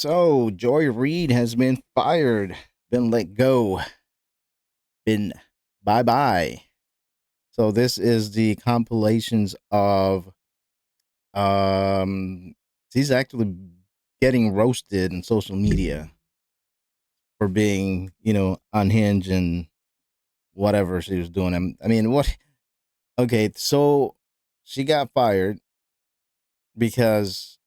So, Joy Reid has been fired, been let go, been bye bye. So, this is the compilations of um she's actually getting roasted in social media for being, unhinged and whatever she was doing. I mean, what okay, so she got fired because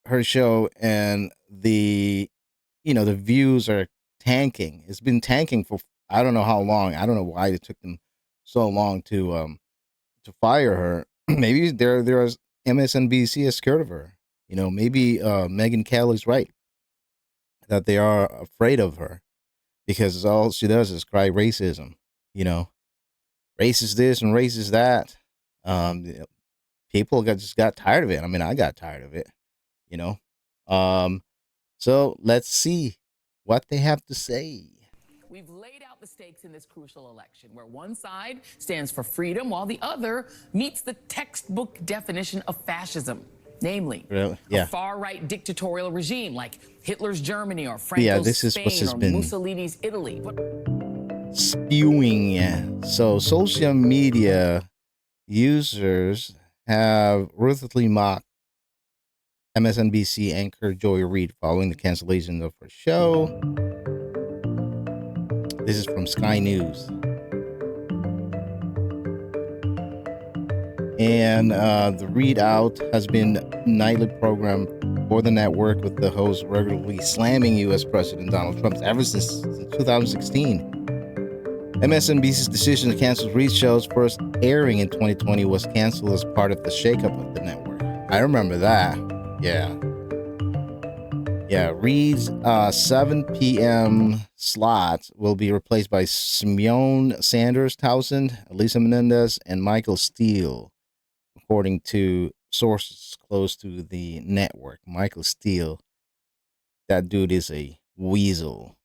her show and the views are tanking. It's been tanking for I don't know how long. I don't know why it took them so long to fire her. Maybe there's MSNBC is scared of her. Maybe Megan Kelly's right that they are afraid of her because all she does is cry racism. You know, racist this and racist that. Um, People just got tired of it. I mean, I got tired of it. You know, um, so let's see what they have to say. We've laid out the stakes in this crucial election, where one side stands for freedom while the other meets the textbook definition of fascism. Namely, Really? a Yeah. far-right dictatorial regime like Hitler's Germany or Yeah, Franco's this is what's Spain has or been Mussolini's Italy. spewing. So, social media users have ruthlessly mocked MSNBC anchor Joy Reid following the cancellation of her show. This is from Sky News. And the readout has been nightly program for the network, with the host regularly slamming U.S. President Donald Trump ever since 2016. MSNBC's decision to cancel Reid's show's first airing in 2020 was canceled as part of the shakeup of the network. I remember that. Yeah. Yeah, Reid's 7 p.m. slot will be replaced by Simeon Sanders Townsend, Elisa Menendez, and Michael Steele, according to sources close to the network. Michael Steele, that dude is a weasel.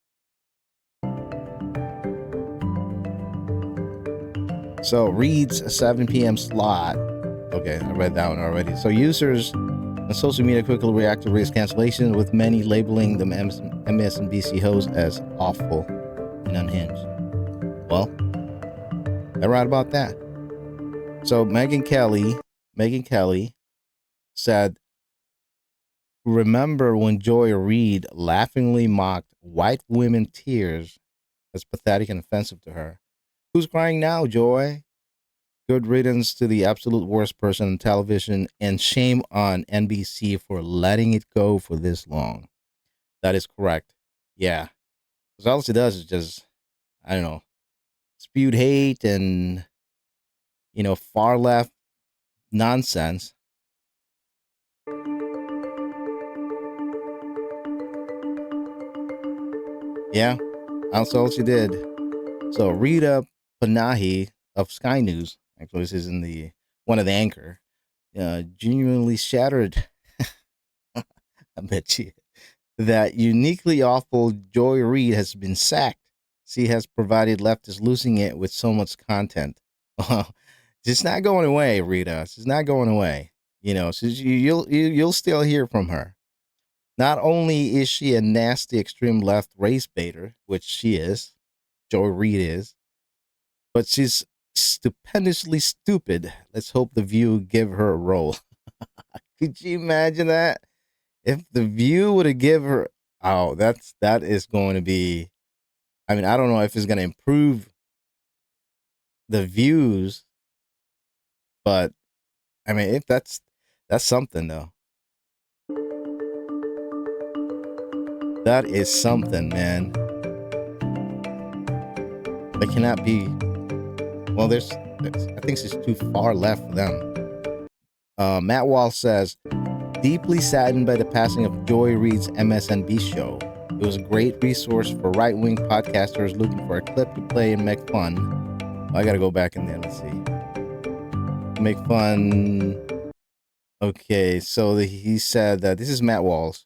So Reid's 7 p.m. slot. Okay, I read that one already. So users on social media quickly react to Reid's cancellation, with many labeling the MSNBC host as awful and unhinged. Well, they're right about that. So Megan Kelly said, "Remember when Joy Reid laughingly mocked white women tears as pathetic and offensive to her? Who's crying now, Joy? Good riddance to the absolute worst person on television, and shame on NBC for letting it go for this long." That is correct. Yeah. Because all she does is just, I don't know, spewed hate and, far left nonsense. Yeah. That's all she did. So Rita Panahi of Sky News, actually, this is in the one of the anchor, genuinely shattered. I bet you that uniquely awful Joy Reid has been sacked. She has provided leftists losing it with so much content. It's not going away, Rita. She's not going away. You'll still hear from her. Not only is she a nasty extreme left race baiter, which she is, Joy Reid is, but she's stupendously stupid. Let's hope the View give her a role. Could you imagine that? If the View would have give her, oh, that is going to be. I mean, I don't know if it's going to improve the views, but I mean, if that's something though. That is something, man. They cannot be. Well, I think she's too far left for them. Matt Wall says, deeply saddened by the passing of Joy Reid's MSNB show. It was a great resource for right-wing podcasters looking for a clip to play and make fun. I gotta go back in there. Let's see. Make fun. Okay, so he said that this is Matt Walls,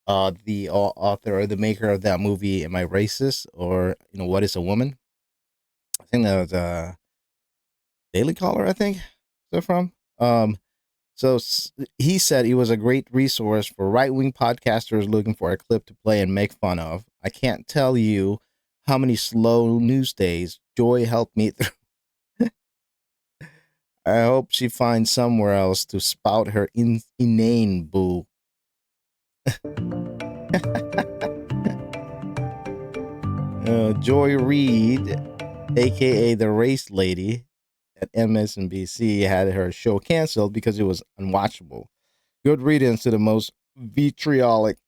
the author or the maker of that movie. Am I racist? Or what is a woman? I think that was Daily Caller. I think they're from. So he said he was a great resource for right wing podcasters looking for a clip to play and make fun of. I can't tell you how many slow news days Joy helped me through. I hope she finds somewhere else to spout her inane boo. Joy Reid, aka the race lady at MSNBC, had her show canceled because it was unwatchable. Good riddance to the most vitriolic,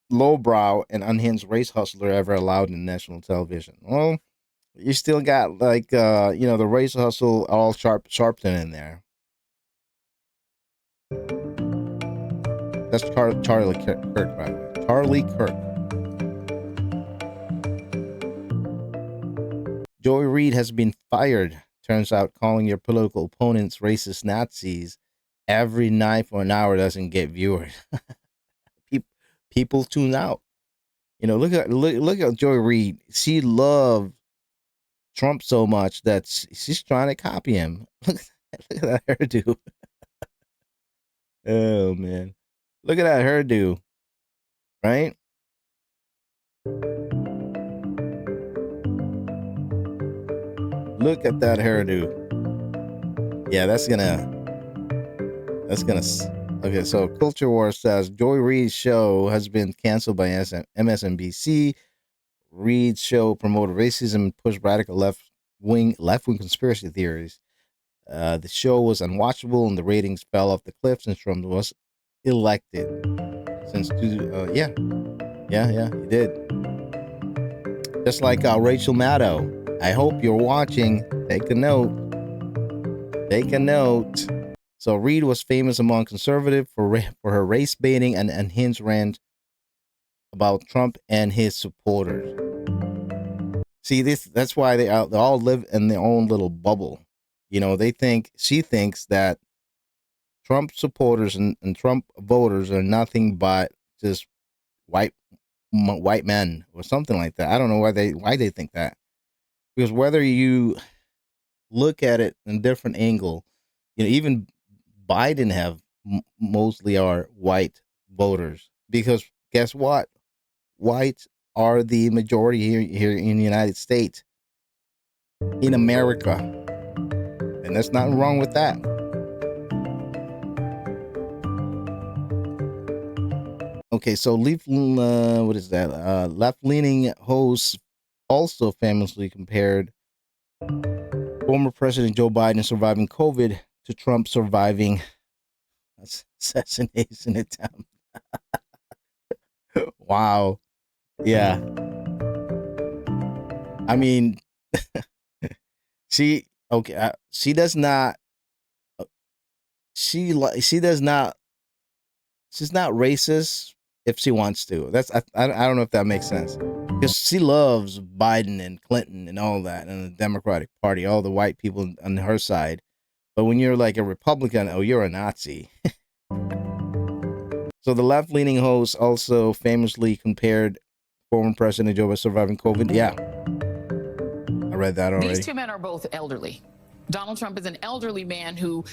lowbrow, and unhinged race hustler ever allowed in national television. Well, you still got like the race hustle all Sharpton in there. That's Charlie Kirk, by the way. Charlie Kirk. Joy Reid has been fired. Turns out calling your political opponents racist Nazis every night for an hour doesn't get viewers. People tune out. Look at Joy Reid. She loved Trump so much that she's trying to copy him. Look at that hairdo. Oh man, look at that hairdo. Right? Look at that hairdo. Yeah, that's gonna. Okay, so Culture War says Joy Reid's show has been canceled by MSNBC. Reid's show promoted racism and pushed radical left-wing conspiracy theories. The show was unwatchable and the ratings fell off the cliff since Trump was elected. Yeah, he did. Just like Rachel Maddow. I hope you're watching. Take a note. Take a note. So Reid was famous among conservatives for her race baiting and unhinged rant about Trump and his supporters. See, that's why they all live in their own little bubble. She thinks that Trump supporters and Trump voters are nothing but just white men or something like that. I don't know why they think that. Because whether you look at it in a different angle, even Biden have mostly are white voters. Because guess what? Whites are the majority here in the United States, in America, and there's nothing wrong with that. Okay, so what is that? Left-leaning hosts also famously compared former President Joe Biden surviving COVID to Trump surviving assassination attempt. Wow. Yeah. I mean, she okay. She does not. She does not. She's not racist if she wants to. I don't know if that makes sense, because she loves Biden and Clinton and all that and the Democratic Party, all the white people on her side. But when you're like a Republican, oh, you're a Nazi. So the left-leaning host also famously compared former President Joe Biden surviving COVID. Yeah, I read that already. These two men are both elderly. Donald Trump is an elderly man who,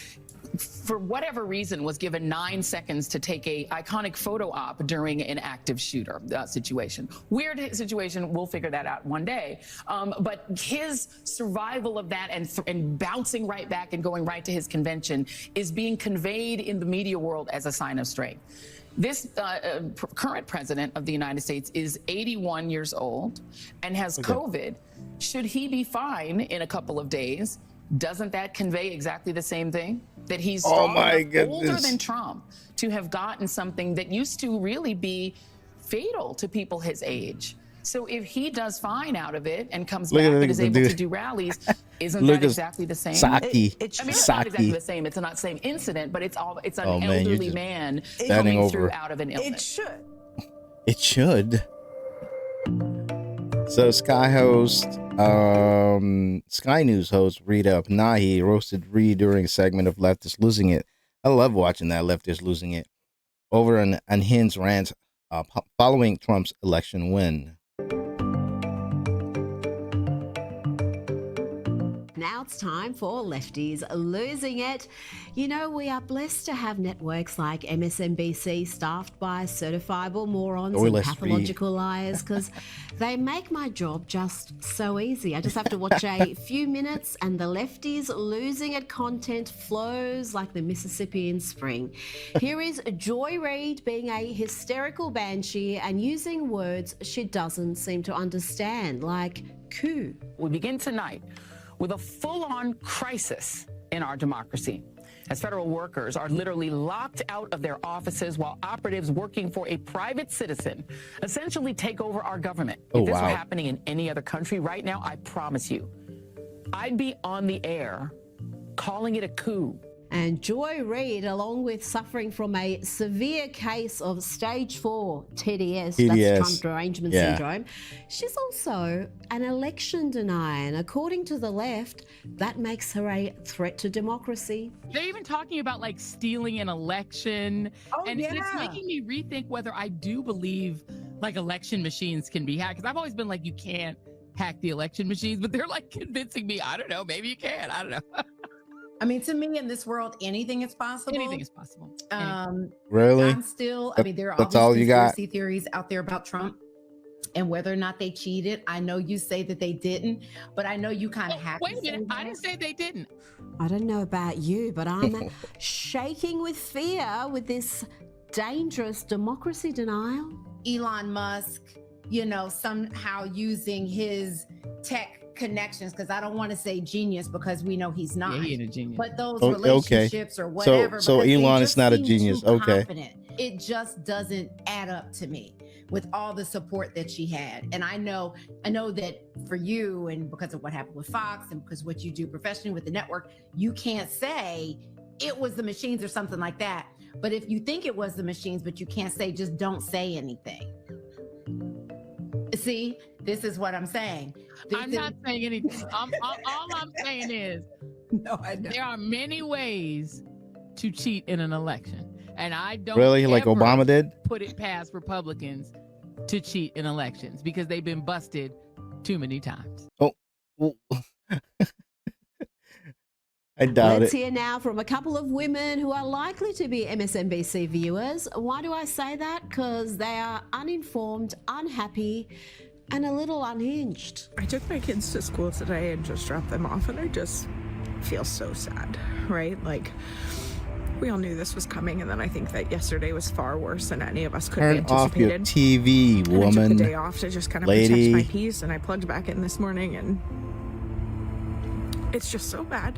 for whatever reason, was given 9 seconds to take a iconic photo op during an active shooter situation. Weird situation. We'll figure that out one day. But his survival of that and bouncing right back and going right to his convention is being conveyed in the media world as a sign of strength. This current president of the United States is 81 years old and has COVID. Should he be fine in a couple of days? Doesn't that convey exactly the same thing? That he's older than Trump to have gotten something that used to really be fatal to people his age. So if he does fine out of it and comes back and is able to do rallies, isn't that exactly the same? Saki. It's not exactly the same. It's not the same incident, but it's an elderly man coming through out of an illness. It should. So Sky News host Rita Panahi roasted Reid during a segment of Leftist Losing It. I love watching that Leftist Losing It over an unhinged rant following Trump's election win. Now it's time for Lefties Losing It. You know, we are blessed to have networks like MSNBC staffed by certifiable morons and pathological liars, because they make my job just so easy. I just have to watch a few minutes and the Lefties Losing It content flows like the Mississippi in spring. Here is Joy Reid being a hysterical banshee and using words she doesn't seem to understand, like coup. We begin tonight with a full-on crisis in our democracy, as federal workers are literally locked out of their offices while operatives working for a private citizen essentially take over our government. If this were happening in any other country right now, I promise you, I'd be on the air calling it a coup. And Joy Reid, along with suffering from a severe case of stage 4 TDS, that's Trump derangement syndrome, she's also an election denier. And according to the left, that makes her a threat to democracy. They're even talking about like stealing an election. And it's making me rethink whether I do believe like election machines can be hacked. Because I've always been like, you can't hack the election machines, but they're like convincing me, I don't know, maybe you can, I don't know. I mean, to me, in this world, anything is possible. Anything is possible. Really? I'm still, I mean, there are That's all all these you got? conspiracy theories out there about Trump and whether or not they cheated. I know you say that they didn't, but I know you kind of have Wait a minute, I didn't say they didn't. I don't know about you, but I'm shaking with fear with this dangerous democracy denial. Elon Musk, you know, somehow using his tech connections, because I don't want to say genius because we know he's not. Yeah, he ain't a genius. But those relationships or whatever. So Elon is not a genius. Okay. Confident. It just doesn't add up to me with all the support that she had. And I know that for you, and because of what happened with Fox and because what you do professionally with the network, you can't say it was the machines or something like that. But if you think it was the machines, but you can't say, just don't say anything. See, this is what I'm saying. I'm not saying anything. All I'm saying is, no, I know. there are many ways to cheat in an election, and I don't really like Obama did put it past Republicans to cheat in elections because they've been busted too many times. Oh, well, I doubt Let's it. hear now from a couple of women who are likely to be MSNBC viewers. Why do I say that? Because they are uninformed, unhappy, and a little unhinged. I took my kids to school today and just dropped them off, and I just feel so sad, right? Like, we all knew this was coming, and then I think that yesterday was far worse than any of us could have anticipated. Turn off your TV, woman. And I took the day off to just kind of protect my peace, and I plugged back in this morning, and it's just so bad.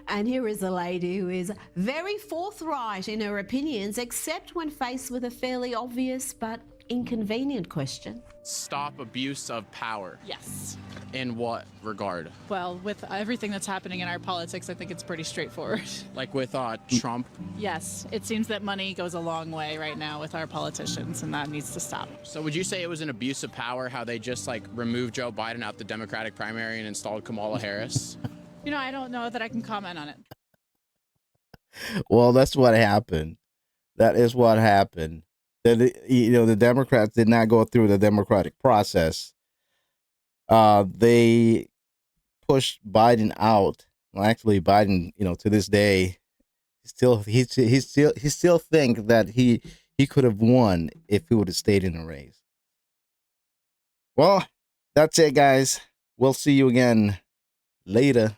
And here is a lady who is very forthright in her opinions, except when faced with a fairly obvious but inconvenient question. Stop abuse of power. Yes. In what regard? Well, with everything that's happening in our politics, I think it's pretty straightforward. Like with Trump? Yes. It seems that money goes a long way right now with our politicians, and that needs to stop. So would you say it was an abuse of power how they just like removed Joe Biden out the Democratic primary and installed Kamala Harris? You know, I don't know that I can comment on it. Well, that's what happened. That is what happened. That the Democrats did not go through the democratic process. They pushed Biden out. Well, actually, Biden, to this day, he still think that he could have won if he would have stayed in the race. Well, that's it, guys. We'll see you again later.